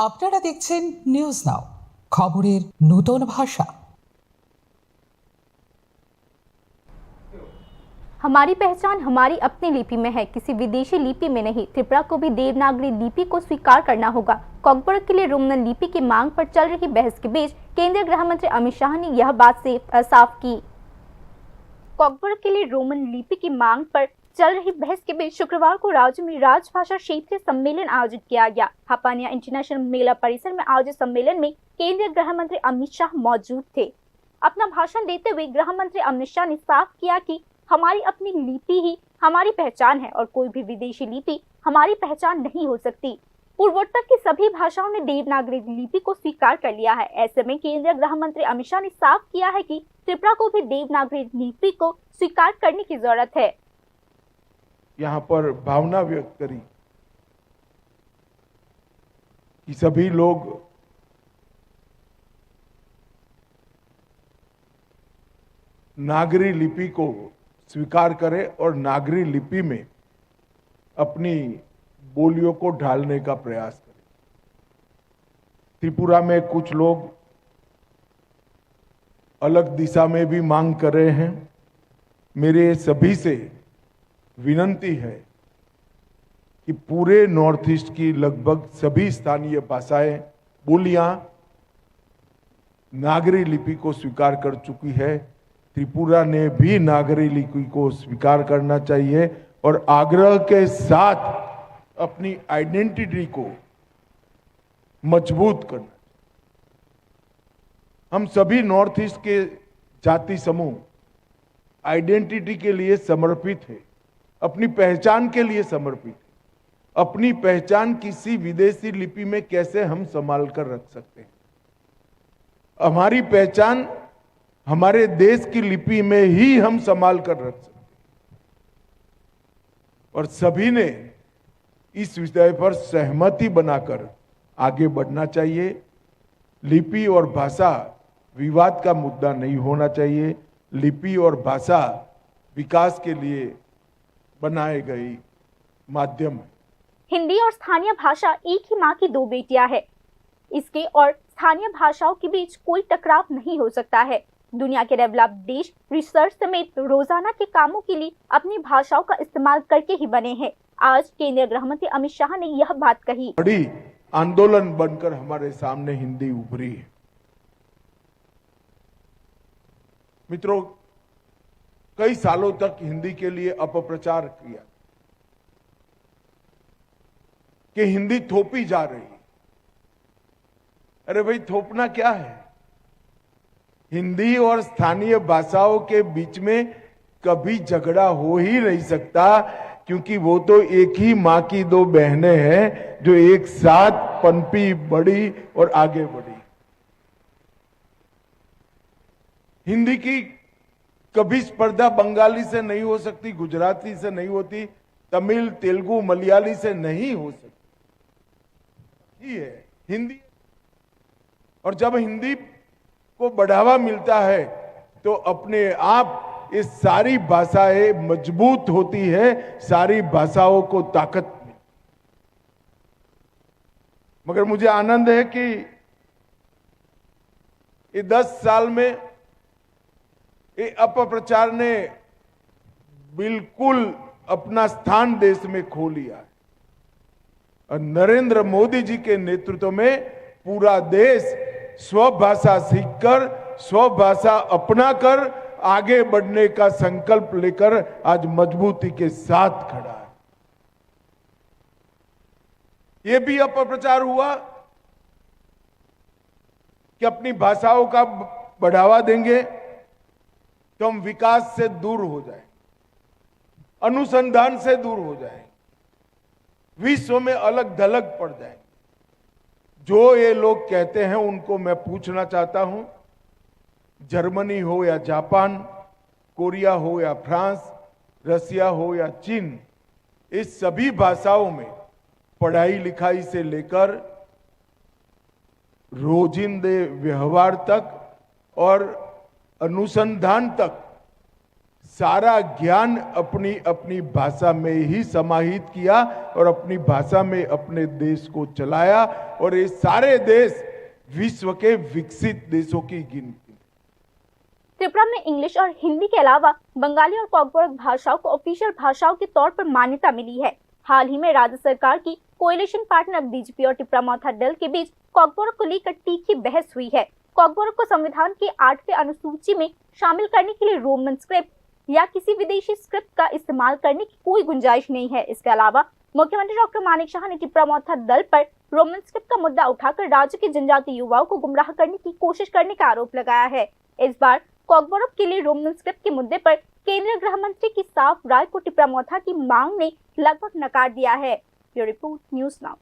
আপনারা দেখছেন news now, খবরের নতুন ভাষা। हमारी पहचान हमारी अपनी लिपि में है, किसी विदेशी लिपि में नहीं। त्रिपुरा को भी देवनागरी लिपि को स्वीकार करना होगा। कॉकबोरोक के लिए रोमन लिपि की मांग पर चल रही बहस के बीच केंद्रीय गृह मंत्री अमित शाह ने यह बात साफ की। कॉकबोरोक के लिए रोमन लिपि की मांग पर चल रही बहस के बीच शुक्रवार को राज्य में राजभाषा क्षेत्रीय सम्मेलन आयोजित किया गया। हापानिया इंटरनेशनल मेला परिसर में आयोजित सम्मेलन में केंद्रीय गृह मंत्री अमित शाह मौजूद थे। अपना भाषण देते हुए गृह मंत्री अमित शाह ने साफ किया कि हमारी अपनी लिपि ही हमारी पहचान है और कोई भी विदेशी लिपि हमारी पहचान नहीं हो सकती। पूर्वोत्तर की सभी भाषाओं ने देवनागरी लिपि को स्वीकार कर लिया है। ऐसे में केंद्रीय गृह मंत्री अमित शाह ने साफ किया है कि त्रिपुरा को भी देवनागरी लिपि को स्वीकार करने की जरूरत है। यहाँ पर भावना व्यक्त करी कि सभी लोग नागरी लिपि को स्वीकार करें और नागरी लिपि में अपनी बोलियों को ढालने का प्रयास करें। त्रिपुरा में कुछ लोग अलग दिशा में भी मांग कर रहे हैं। मेरे सभी से विनती है कि पूरे नॉर्थ ईस्ट की लगभग सभी स्थानीय भाषाएं बोलियां नागरी लिपि को स्वीकार कर चुकी है। त्रिपुरा ने भी नागरी लिपि को स्वीकार करना चाहिए और आग्रह के साथ अपनी आइडेंटिटी को मजबूत करना। हम सभी नॉर्थ ईस्ट के जाति समूह आइडेंटिटी के लिए समर्पित है, अपनी पहचान के लिए समर्पित है। अपनी पहचान किसी विदेशी लिपि में कैसे हम संभाल कर रख सकते हैं? हमारी पहचान हमारे देश की लिपि में ही हम संभाल कर रख सकते हैं। और सभी ने इस विषय पर सहमति बनाकर आगे बढ़ना चाहिए। लिपि और भाषा विवाद का मुद्दा नहीं होना चाहिए। लिपि और भाषा विकास के लिए बनाए गई माध्यम है। हिंदी और स्थानीय भाषा एक ही माँ की दो बेटियां है। इसके और स्थानीय भाषाओं के बीच कोई टकराव नहीं हो सकता है। दुनिया के डेवलप्ड देश रिसर्च समेत रोजाना के कामों के लिए अपनी भाषाओं का इस्तेमाल करके ही बने हैं। आज केंद्रीय गृह मंत्री अमित शाह ने यह बात कही। बड़ी आंदोलन बनकर हमारे सामने हिंदी उभरी है। मित्रों, कई सालों तक हिंदी के लिए अपप्रचार किया कि हिंदी थोपी जा रही है। अरे भाई, थोपना क्या है? हिंदी और स्थानीय भाषाओं के बीच में कभी झगड़ा हो ही नहीं सकता, क्योंकि वो तो एक ही मां की दो बहनें हैं जो एक साथ पनपी बढ़ी और आगे बढ़ी। हिंदी की कभी स्पर्धा बंगाली से नहीं हो सकती, गुजराती से नहीं होती, तमिल, तेलुगु, मलयाली से नहीं हो सकती। ये है हिंदी। और जब हिंदी को बढ़ावा मिलता है तो अपने आप ये सारी भाषाएं मजबूत होती है, सारी भाषाओं को ताकत मिलती। मगर मुझे आनंद है कि ये 10 साल में ये अपप्रचार ने बिल्कुल अपना स्थान देश में खो लिया है। और नरेंद्र मोदी जी के नेतृत्व में पूरा देश स्वभाषा सीखकर, स्वभाषा अपनाकर आगे बढ़ने का संकल्प लेकर आज मजबूती के साथ खड़ा है। यह भी अपप्रचार हुआ कि अपनी भाषाओं का बढ़ावा देंगे तो हम विकास से दूर हो जाएं, अनुसंधान से दूर हो जाएं, विश्व में अलग थलग पड़ जाएं। जो ये लोग कहते हैं उनको मैं पूछना चाहता हूं, जर्मनी हो या जापान, कोरिया हो या फ्रांस, रसिया हो या चीन, इस सभी भाषाओं में पढ़ाई लिखाई से लेकर रोजिंदे व्यवहार तक और अनुसंधान तक सारा ज्ञान अपनी अपनी भाषा में ही समाहित किया और अपनी भाषा में अपने देश को चलाया, और ये सारे देश विश्व के विकसित देशों की गिनती। त्रिपुरा में इंग्लिश और हिंदी के अलावा बंगाली और कॉकबोरोक भाषाओं को ऑफिशियल भाषाओं के तौर पर मान्यता मिली है। हाल ही में राज्य सरकार की कोएलिशन पार्टनर बीजेपी और टिप्रा माउथा दल के बीच कॉकबोरोक को लेकर तीखी बहस हुई है। कॉकबोरोक को संविधान के 8वें अनुसूची में शामिल करने के लिए रोमन स्क्रिप्ट या किसी विदेशी स्क्रिप्ट का इस्तेमाल करने की कोई गुंजाइश नहीं है। इसके अलावा मुख्यमंत्री डॉक्टर मानिक शाह ने टिप्रा माउथा दल पर रोमन स्क्रिप्ट का मुद्दा उठाकर राज्य के जनजातीय युवाओं को गुमराह करने की कोशिश करने का आरोप लगाया है। इस बार कॉकबोरोक के लिए रोमन स्क्रिप्ट के मुद्दे पर केंद्रीय गृह मंत्री की साफ राय को टिप्रा माउथा की मांग ने लगभग नकार दिया है। Bureau report, news now.